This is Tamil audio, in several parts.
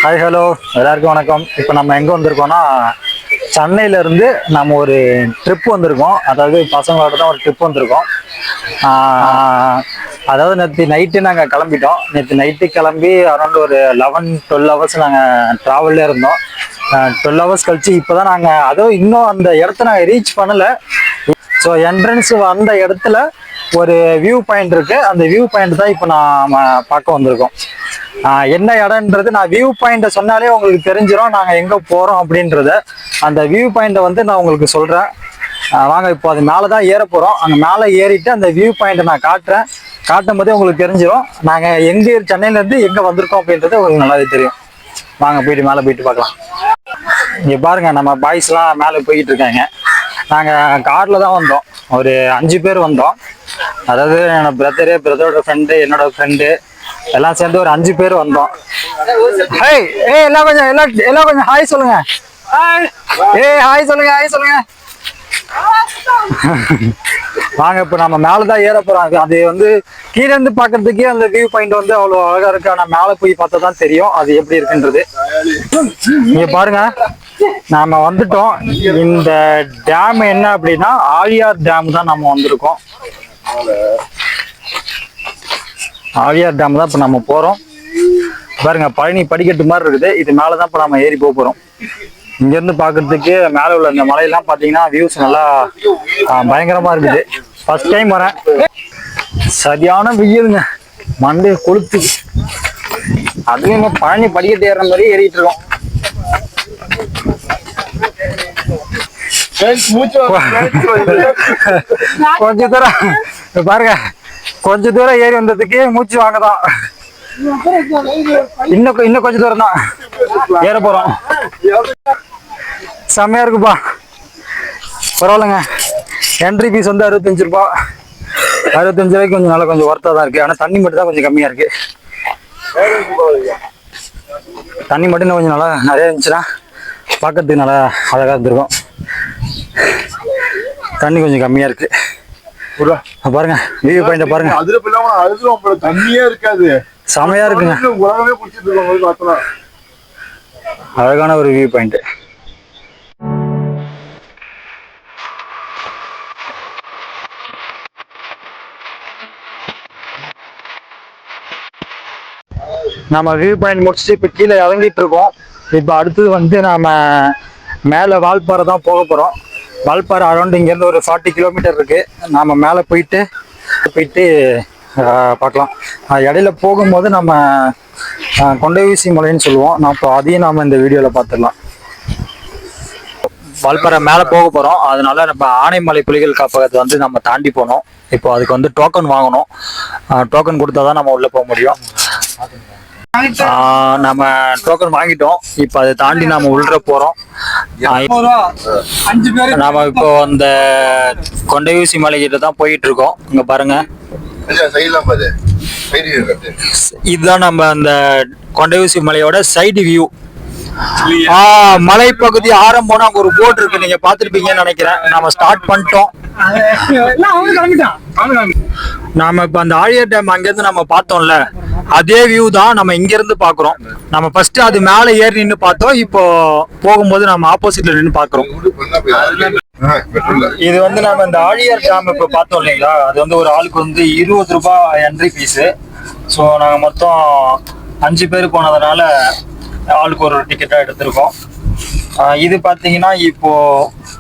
ஹாய் ஹலோ எல்லாருக்கும் வணக்கம். இப்போ நம்ம எங்கே வந்திருக்கோம்னா சென்னையிலேருந்து நம்ம ஒரு ட்ரிப் வந்திருக்கோம். அதாவது பசங்களோட தான் ஒரு ட்ரிப் வந்திருக்கோம். அதாவது நேற்று நைட்டு நாங்கள் கிளம்பிட்டோம். நேற்று நைட்டு கிளம்பி அரௌண்ட் ஒரு 11-12 ஹவர்ஸ் நாங்கள் ட்ராவல்லே இருந்தோம். 12 ஹவர்ஸ் கழிச்சு இப்போ தான் நாங்கள் அதுவும் இன்னும் அந்த இடத்த நாங்கள் ரீச் பண்ணலை. ஸோ என்ட்ரன்ஸ் வந்த இடத்துல ஒரு வியூ பாயிண்ட் இருக்குது. அந்த வியூ பாயிண்ட் தான் இப்போ நாம் பார்க்க வந்திருக்கோம். என்ன இடம்ன்றது நான் வியூ பாயிண்ட்டை சொன்னாலே உங்களுக்கு தெரிஞ்சிடும் நாங்கள் எங்கே போகிறோம் அப்படின்றத. அந்த வியூ பாயிண்ட்டை வந்து நான் உங்களுக்கு சொல்கிறேன். வாங்க, இப்போ அது மேலே தான் ஏற போகிறோம். அங்கே மேலே ஏறிட்டு அந்த வியூ பாயிண்ட்டை நான் காட்டுறேன். காட்டும் போதே உங்களுக்கு தெரிஞ்சிடும் நாங்கள் எங்கே சென்னையிலேருந்து எங்கே வந்திருக்கோம் அப்படின்றது உங்களுக்கு நல்லாவே தெரியும். வாங்க போயிட்டு மேலே போயிட்டு பார்க்கலாம். இங்கே பாருங்கள், நம்ம பாய்ஸ்லாம் மேலே போய்கிட்டு இருக்காங்க. நாங்கள் காரில் தான் வந்தோம். ஒரு 5 பேர் வந்தோம். அதாவது என்னோட பிரதரோட ஃப்ரெண்டு, என்னோட ஃப்ரெண்டு எல்லாம் சேர்ந்து ஒரு 5 பேர் வந்தோம். எல்லாம் கொஞ்சம் ஹாய் சொல்லுங்க. ஹாய் சொல்லுங்க. வாங்க, இப்போ நம்ம மேலதான் ஏற போறோம். அது வந்து கீழே இருந்து பாக்குறதுக்கே அந்த வியூ பாயிண்ட் வந்து அவ்வளவு அழகா இருக்கு. ஆனா மேல போய் பார்த்தா தான் தெரியும் அது எப்படி இருக்குன்றது. நீங்க பாருங்க, நாம வந்துட்டோம். இந்த டேம் என்ன அப்படின்னா ஆழியார் டேம் தான் நம்ம வந்திருக்கோம். ஆழியார் டேம் தான் இப்ப நம்ம போறோம். பாருங்க, பழனி படிக்கட்டு மாதிரி இருக்குது. இது மேலதான் இப்ப நம்ம ஏறி போறோம். இங்க இருந்து பாக்குறதுக்கு மேல உள்ள இந்த மலையெல்லாம் பாத்தீங்கன்னா வியூஸ் நல்லா பயங்கரமா இருக்குது. ஃபர்ஸ்ட் டைம் வரேன். சரியான வெயிலுங்க, மண்டே கொளுத்து. அதுலயும் பழனி படிக்கட்டு ஏறுற மாதிரி ஏறிட்டு இருக்கோம். கொஞ்ச தூரம் பாருங்க, கொஞ்ச தூரம் ஏறி வந்ததுக்கு மூச்சு வாங்கதான். இன்னும் கொஞ்ச தூரம் தான் ஏற போறோம். செம்மையா இருக்குப்பா, பரவாயில்லைங்க. என்ட்ரி ஃபீஸ் வந்து 65 ரூபா. 65 ரூபாய்க்கு கொஞ்சம் நல்லா கொஞ்சம் ஒர்த்தா தான் இருக்கு. ஆனா தண்ணி மட்டும் தான் கொஞ்சம் கம்மியா இருக்கு. தண்ணி மட்டும் கொஞ்சம் நல்லா நிறைய இருந்துச்சுன்னா பார்க்கறதுக்கு நல்லா அழகா இருந்திருக்கும். தண்ணி கொஞ்சம் கம்மியா இருக்கு. பாருங்க வியூ பாயிண்ட் பாருங்க, தண்ணியே இருக்காது. செமையா இருக்குங்க, அழகான ஒரு வியூ பாயிண்ட். நம்ம வியூ பாயிண்ட் முடிச்சுட்டு இப்போ கீழே இறங்கிட்டு இருக்கோம். இப்போ அடுத்தது வந்து நாம மேலே வால்பாறை தான் போக போகிறோம். வால்பாறை அரௌண்ட் இங்கேருந்து ஒரு 40 கிலோமீட்டர் இருக்கு. நாம மேலே போயிட்டு பார்க்கலாம். இடையில போகும்போது நம்ம கொண்டை ஊசி மலைன்னு சொல்லுவோம். நான் இப்போ அதையும் நாம இந்த வீடியோவில் பார்த்துடலாம். வால்பாறை மேலே போக போகிறோம். அதனால நம்ம ஆனைமலை புலிகள் காப்பகத்தை வந்து நம்ம தாண்டி போனோம். இப்போ அதுக்கு வந்து டோக்கன் வாங்கணும். டோக்கன் கொடுத்தா தான் நம்ம உள்ளே போக முடியும். நம்ம டோக்கன் வாங்கிட்டோம். இப்ப அதை தாண்டி நாம உள்ள போறோம். நாம இப்போ அந்த கொண்டை ஊசி மலை கிட்ட தான் போயிட்டு இருக்கோம். இங்க பாருங்க, இதுதான் நம்ம அந்த கொண்டை ஊசி மலையோட சைடு வியூ. மலைப்பகுதி ஆரம்பம் அங்க ஒரு போர்டு இருக்கு, நீங்க பாத்துருப்பீங்கன்னு நினைக்கிறேன். நம்ம ஸ்டார்ட் பண்ணிட்டோம். நாம இப்ப அந்த ஆழியார் டேம் அங்கிருந்து நம்ம பார்த்தோம்ல, அதே வியூ தான் நம்ம இங்க இருந்து பாக்குறோம். நம்ம ஃபர்ஸ்ட் அது மேல ஏறி நின்று பார்த்தோம். இப்போ போகும்போது நம்ம ஆப்போசிட்ல நின்று பாக்குறோம். இது வந்து நம்ம இந்த ஆழியார் டேம் இப்ப பார்த்தோம் இல்லைங்களா, அது வந்து ஒரு ஆளுக்கு வந்து 20 ரூபாய் என்ட்ரி ஃபீஸ். ஸோ நாங்க மொத்தம் 5 பேர் போனதுனால ஆளுக்கு ஒரு டிக்கெட்டா எடுத்திருக்கோம். இது பாத்தீங்கன்னா இப்போ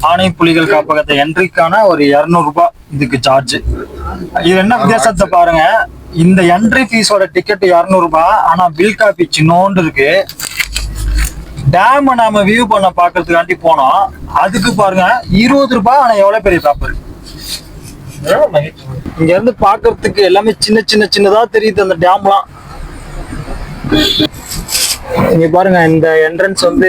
ஆனை புலிகள் காப்பகத்தை என்ட்ரிக்கான ஒரு 200 ரூபாய் இதுக்கு சார்ஜ். இது என்ன வித்தியாசத்தை பாருங்க, இந்த என்ட்ரி ஃபீஸோட டிக்கெட் 200 ரூபாய். ஆனா பில் காப்பி சின்னோண்டு இருக்கு. டேம் நாம வியூ பண்ண பாக்குறதுக்காண்டி போனோம், அதுக்கு பாருங்க 20 ரூபாய். ஆனா எவ்வளவு பெரிய டாப் இருக்கு. இங்க இருந்து பாக்குறதுக்கு எல்லாமே சின்னதா தெரியுது அந்த டேம்லாம். இங்க பாருங்க, இந்த என்ட்ரன்ஸ் வந்து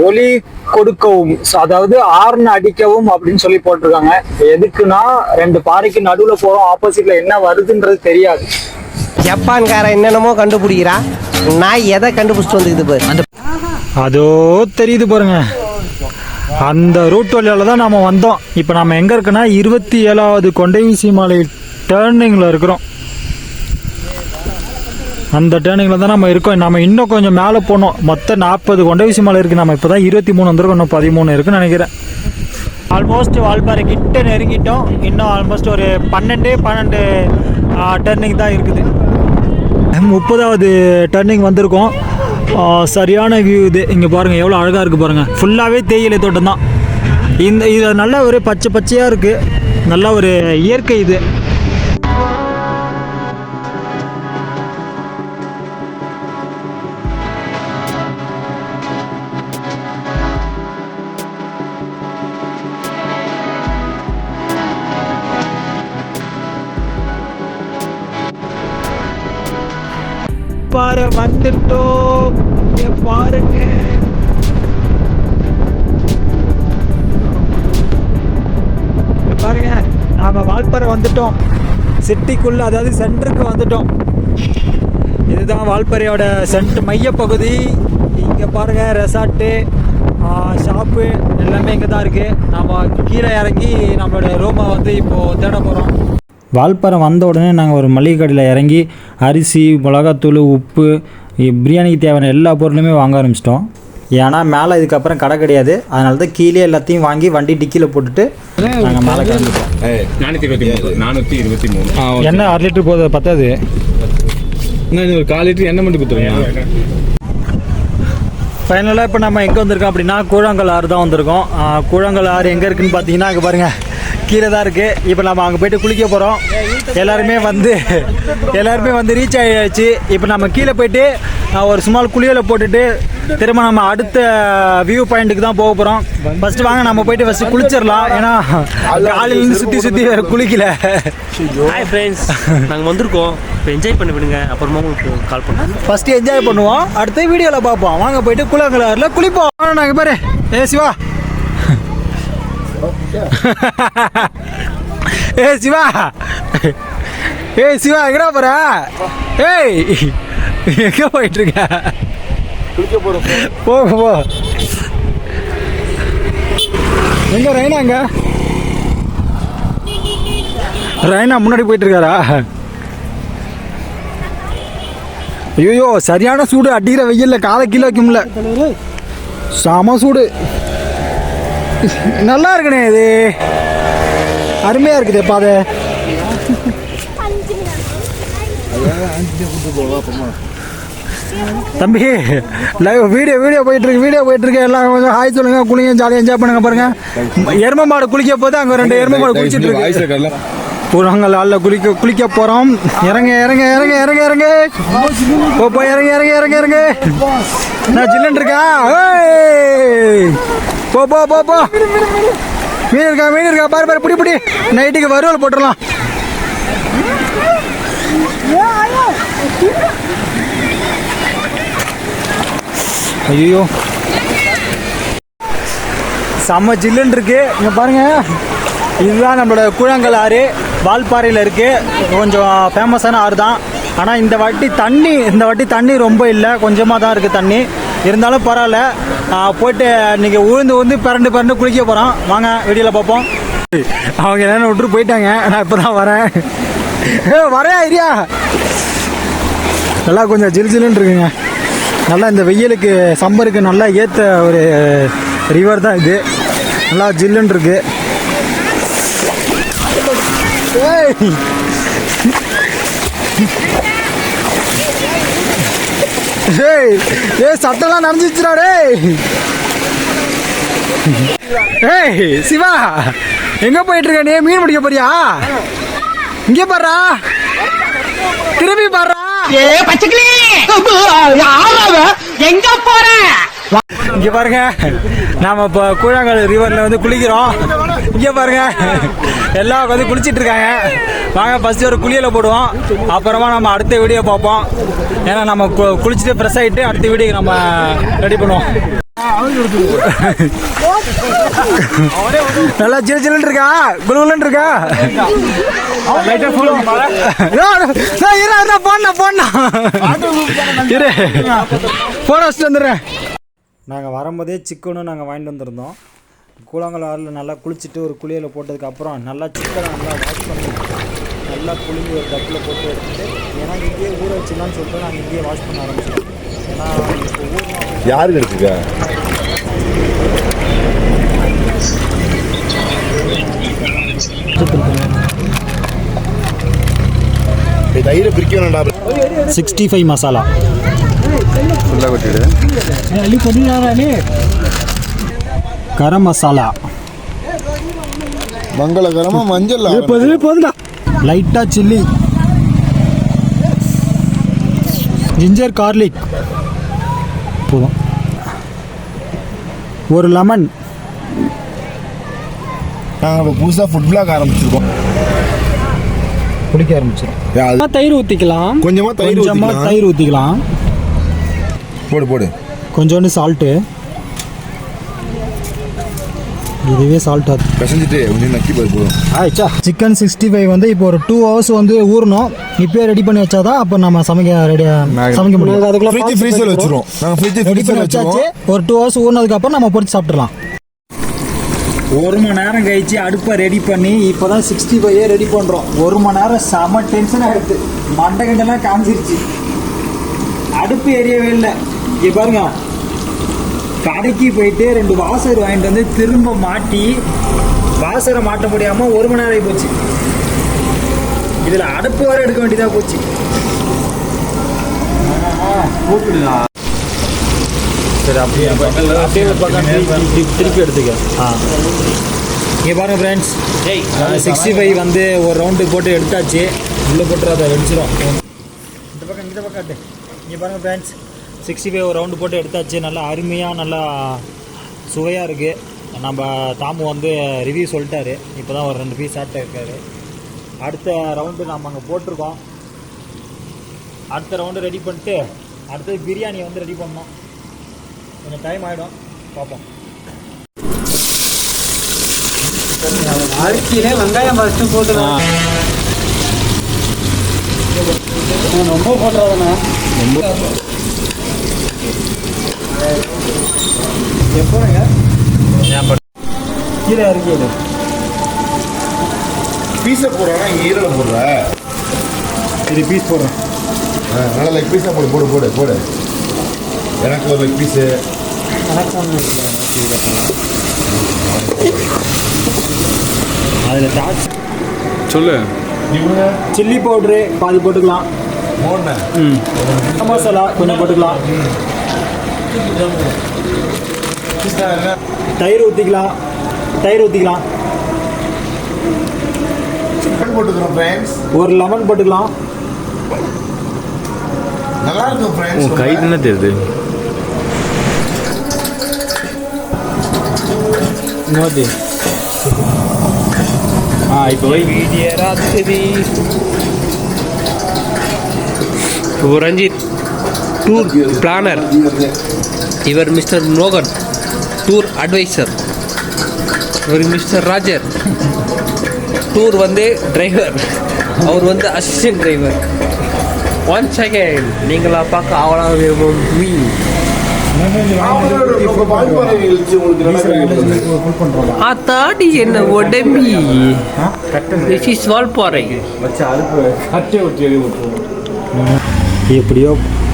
ஒலி கொடுக்கவும், அதாவது ஹார்ன் அடிக்கவும் அப்படின்னு சொல்லி போட்டிருக்காங்க. எதுக்குன்னா 2 பாறைக்கு நடுவுல போறோம், ஆப்போசிட்ல என்ன வருதுன்றது தெரியாது. ஜப்பான்காரன் என்னென்னமோ கண்டுபிடிக்கிறான், நான் எதை கண்டுபிடிச்சிட்டு வந்துக்குது பாரு. அதோ தெரியுது பாருங்க, அந்த ரூட் வழியால தான் நாம வந்தோம். இப்ப நம்ம எங்க இருக்குன்னா 27வது கொண்டை ஊசி மலை டேர்னிங்ல இருக்கிறோம். அந்த டேர்னிங்கில் தான் நம்ம இருக்கோம். நம்ம இன்னும் கொஞ்சம் மேலே போகணும். மொத்தம் 40 கொண்ட வீசி மலை இருக்குது. நம்ம இப்போ தான் 23 வந்துருக்கோம். இன்னும் 13 இருக்குன்னு நினைக்கிறேன். ஆல்மோஸ்ட் வால்பாறை கிட்ட நெருங்கிட்டோம். இன்னும் ஆல்மோஸ்ட் ஒரு 12 டர்னிங் தான் இருக்குது. 30வது டர்னிங் வந்திருக்கோம். சரியான வியூ இது. இங்கே பாருங்கள் எவ்வளோ அழகாக இருக்குது பாருங்கள். ஃபுல்லாகவே தேயிலை தோட்டம் தான். இது நல்ல ஒரு பச்சை பச்சையாக இருக்குது. நல்ல ஒரு இயற்கை இது. பாரு வந்துட்டோம். பாருங்க பாருங்க நாம வால்பாறை வந்துட்டோம். சிட்டிக்குள்ள, அதாவது சென்டருக்கு வந்துட்டோம். இதுதான் வால்பாறையோட மையப்பகுதி. இங்கே பாருங்க ரெசார்ட்டு, ஷாப்பு எல்லாமே இங்கே தான் இருக்குது. நம்ம கீழே இறங்கி நம்மளோட ரூமை வந்து இப்போது தேட போகிறோம். வால்பாறை வந்த உடனே நாங்கள் ஒரு மளிகை கடையில் இறங்கி அரிசி, மிளகாத்தூள், உப்பு, பிரியாணிக்கு தேவையான எல்லா பொருளுமே வாங்க ஆரம்பிச்சிட்டோம். ஏன்னா மேலே இதுக்கப்புறம் கடை கிடையாது. அதனால தான் கீழே எல்லாத்தையும் வாங்கி வண்டி டிக்கியில் போட்டுட்டு நாங்கள் மேலே கிளம்பிட்டோம். 423 எண்ணெய் 1 லிட்டர் போது பத்தாது. இன்னும் ஒரு 4 லிட்டர் எண்ணெய் மட்டும் கொடுத்துருங்க. ஃபைனலாக இப்போ நம்ம எங்கே வந்திருக்கோம் அப்படின்னா கூழாங்கல் ஆறு தான் வந்திருக்கோம். கூழாங்கல் ஆறு எங்கே இருக்குதுன்னு பார்த்தீங்கன்னா அங்கே பாருங்கள் கீழே தான் இருக்குது. இப்போ நம்ம அங்கே போய்ட்டு குளிக்க போகிறோம். எல்லாருமே வந்து ரீச் ஆகிடுச்சு. இப்போ நம்ம கீழே போய்ட்டு ஒரு ஸ்மால் குளியலை போட்டுட்டு திரும்ப நம்ம அடுத்த வியூ பாயிண்ட்டுக்கு தான் போக போகிறோம். ஃபஸ்ட்டு வாங்க நம்ம போய்ட்டு ஃபஸ்ட்டு குளிச்சிடலாம். ஏன்னா காலையிலேருந்து சுற்றி வேறு குளிக்கல. ஹாய் ஃப்ரெண்ட்ஸ், நாங்கள் வந்திருக்கோம். இப்போ என்ஜாய் பண்ணி விடுங்க. அப்புறமா உங்களுக்கு கால் பண்ணுறோம். ஃபஸ்ட்டு என்ஜாய் பண்ணுவோம், அடுத்த வீடியோவில் பார்ப்போம். வாங்க போய்ட்டு கூழாங்கல் குளிப்போம். நாங்கள் பாரு சிவா சிவா சிவா எங்கடா போற? எங்க போயிட்டு இருக்க? போ எங்க ரைனா? ரைனா முன்னாடி போயிட்டு இருக்காரா? ஐயோ சரியான சூடு. அடிக்கிற வெயில்ல காலை கீழே வைக்க முடியல. செம சூடு. நல்லா இருக்குண்ணே. இது அருமையா இருக்குது பாதை. தம்பி லைவ் வீடியோ போயிட்டு இருக்கு. எல்லாம் கொஞ்சம் ஹாய் சொல்லுங்க, குளிங்க, ஜாலியாக என்ஜாய் பண்ணுங்க. பாருங்க எரும மாடு குளிக்க போது அங்கே 2 எரும மாடு குளிச்சுட்டு இருக்கு. கூழாங்கல் ஆளில் குளிக்க போகிறோம். இறங்க போ இறங்க. நான் ஜில்லுன்னு இருக்கா? போ மீன் இருக்கா பாரு பிடி. நைட்டுக்கு வறுவல் போட்டுடலாம். ஐயோ செம்ம ஜில்லுன்னு இருக்கு. இங்கே பாருங்க இதுதான் நம்மளோட கூழாங்கல் ஆறு. வால்பாறையில் இருக்குது. கொஞ்சம் ஃபேமஸான ஆறு தான். ஆனால் இந்த வாட்டி தண்ணி ரொம்ப இல்லை, கொஞ்சமாக தான் இருக்குது தண்ணி. இருந்தாலும் பரவாயில்ல. போய்ட்டு இன்றைக்கி உழுந்து பரண்டு குளிக்க போகிறோம். வாங்க வீடியோவில் பார்ப்போம். அவங்க என்னென்ன விட்டுட்டு போயிட்டாங்க. நான் இப்போ தான் வரேன் ஐயா. நல்லா கொஞ்சம் ஜில்லுன்னு இருக்குங்க. நல்லா இந்த வெயிலுக்கு சம்மருக்கு நல்லா ஏற்ற ஒரு ரிவர் தான் இது. நல்லா ஜில்லுன்னு இருக்கு. சட்டெல்லாம் நனைஞ்சிச்சுடா சிவா. எங்க போயிட்டு இருக்க நீ? மீன் பிடிக்க போறியா? இங்க பாரு, திரும்பி பாரு. எங்க போற? இங்க பாருங்க, நாம இப்போ கூழாங்கல் ரிவர்ல வந்து குளிக்கிறோம். இங்க பாருங்க எல்லாம் வந்து குளிச்சிட்டு இருக்காங்க. வாங்க ஃபர்ஸ்ட் ஒரு குளியலை போடுவோம். அப்புறமா நம்ம அடுத்த வீடியோ பார்ப்போம். ஏன்னா நம்ம குளிச்சுட்டு ஃப்ரெஷ் ஆகிட்டு அடுத்த வீடியோ நம்ம ரெடி பண்ணுவோம். நல்லா ஜில்லுன்னு இருக்கா, குளுன்னு இருக்கா. போன வச்சுட்டு வந்துடுறேன். நாங்கள் வரும்போதே சிக்கனும் நாங்கள் வாங்கிட்டு வந்திருந்தோம். கூழாங்கல் ஆறில் நல்லா குளிச்சுட்டு ஒரு குளியலை போட்டதுக்கப்புறம் நல்லா சிக்கனை நல்லா வாஷ் பண்ணி நல்லா புளிஞ்சு ஒரு தட்டில் போட்டு எடுத்துகிட்டு ஏன்னா இங்கேயே ஊற வச்சிடலாம்னு சொல்லிட்டு நாங்கள் இங்கேயே வாஷ் பண்ண ஆரம்பிச்சோம். ஏன்னா இப்போ ஊறணும் யாருக்கு எடுத்துக்க தயிரை பிரிக்க வேண்டாம். 65 மசாலா ஃபுல்லாக கொட்டிடு. கரம் மசாலா மங்களகரமாக மஞ்சள் போதுடா. லைட்டாக சில்லி, ஜிஞ்சர் கார்லிக் போதும். ஒரு லெமன். நாங்கள் இப்போ புதுசாக ஃபுட் பிளாக் ஆரம்பிச்சிருக்கோம். குடிக்க ஆரம்பிச்சிடும். தயிர் ஊற்றிக்கலாம், கொஞ்சமாக தயிர் ஊற்றிக்கலாம். போடு கொஞ்சோண்டு சால்ட்டு, இதுவே சால்ட் பிசைஞ்சிட்டு கொஞ்சம் நக்கி போதும். ஆயிடுச்சா. சிக்கன் 65 வந்து இப்போ ஒரு 2 hours வந்து ஊறணும். இப்போயே ரெடி பண்ணி வச்சாதான் அப்போ நம்ம சமைக்க முடியும். அதுக்குள்ள ஃப்ரீசர் வச்சிருவோம். நாங்கள் ரெடி பண்ணி வச்சாச்சு. ஒரு 2 hours ஊறினதுக்கப்புறம் நம்ம பொரிச்சு சாப்பிட்றலாம். 1 மணி நேரம் கழிச்சு அடுப்பை ரெடி பண்ணி இப்போ தான் 65 ரெடி பண்ணுறோம். 1 மணி நேரம் செம டென்ஷன் ஆகிடுது. மண்டை கண்டெல்லாம் காமிச்சிருச்சு. அடுப்பு எரியவே இல்லை. இங்கே பாருங்க, கடைக்கு போயிட்டு 2 வாசர் வாங்கிட்டு வந்து திரும்ப மாட்டி வாசரை மாட்ட முடியாமல் 1 மணி நேரம் ஆகி போச்சு. இதில் அடுப்பு வர எடுக்க வேண்டியதாக போச்சு. கூப்பிடலாம். சரி, அப்படியே திருப்பி எடுத்துக்க. இங்கே பாருங்க ஃப்ரெண்ட்ஸ், 65 வந்து ஒரு ரவுண்டு போட்டு எடுத்தாச்சு. உள்ளே போட்டு அதை வெடிச்சிடும். இந்த பக்கம் இங்கே பாருங்கள் ஃப்ரெண்ட்ஸ், 65 ஒரு ரவுண்டு போட்டு எடுத்தாச்சு. நல்லா அருமையாக நல்லா சுவையாக இருக்குது. நம்ம தாமு வந்து ரிவ்யூ சொல்லிட்டாரு. இப்போ தான் ஒரு 2 பீஸ் சாப்பிட்டு இருக்காரு. அடுத்த ரவுண்டு நம்ம அங்கே போட்டிருக்கோம். அடுத்த ரவுண்டு ரெடி பண்ணிட்டு அடுத்தது பிரியாணி வந்து ரெடி பண்ணோம். கொஞ்சம் டைம் ஆகிடும், பார்ப்போம். அரிசியிலே வெங்காயம் ஃபஸ்ட்டு போட்டுக்கலாம். ரொம்ப போட்டுறாதுண்ணா. எப்போங்க கீரை அரிசியில் பீஸை போடுறோன்னா இங்கே ஈரலை போடுற. சரி, பீஸ் போடுறேன். நல்லா லைக் பீஸாக போடு. எனக்கு ஒரு லைக் பீஸு. எனக்கு ஒன்று அதில் டாச் சொல்லு. சில்லி பவுட்ரு பாதி போட்டுக்கலாம். மசாலா கொஞ்சம் போட்டுக்கலாம். தயிர் ஊற்றிக்கலாம். சிக்கன் போட்டுக்கிறோம் ஃப்ரெண்ட்ஸ். ஒரு லெமன் போட்டுக்கலாம். நல்லா இருக்கும் ஃப்ரெண்ட்ஸ். கை என்ன தெரியுது? மோதி இப்போ ரஞ்சித் டூர் பிளானர், இவர் மிஸ்டர் நோகன் டூர் அட்வைசர், இவர் மிஸ்டர் ராஜர் டூர் வந்து டிரைவர், அவர் வந்து அசிஸ்டன்ட் டிரைவர். ஒன்ஸ் அகேன் நீங்களா பார்க்க அவளாக விரும்பும் மீ ஆத்தாடி என்ன உடம்பி வால்பாறை. எப்படியோ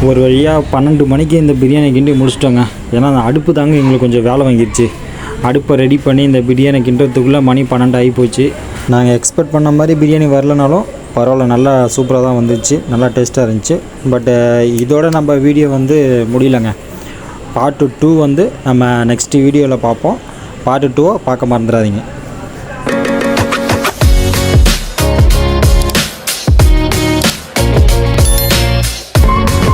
ஒரு வழியாக 12 மணிக்கு இந்த பிரியாணி கிண்டி முடிச்சிட்டோங்க. ஏன்னா அந்த அடுப்பு தாங்க எங்களுக்கு கொஞ்சம் வேலை வாங்கிடுச்சு. அடுப்பை ரெடி பண்ணி இந்த பிரியாணி கிண்டுறதுக்குள்ளே மணி 12 ஆகி போச்சு. நாங்கள் எக்ஸ்பெக்ட் பண்ண மாதிரி பிரியாணி வரலனாலும் பரவாயில்ல, நல்லா சூப்பராக தான் வந்துச்சு. நல்லா டேஸ்ட்டாக இருந்துச்சு. பட் இதோட நம்ம வீடியோ வந்து முடியலைங்க. பார்ட் 2 வந்து நம்ம நெக்ஸ்ட் வீடியோவில் பார்ப்போம். பார்ட் 2 பார்க்க மறந்துடாதீங்க.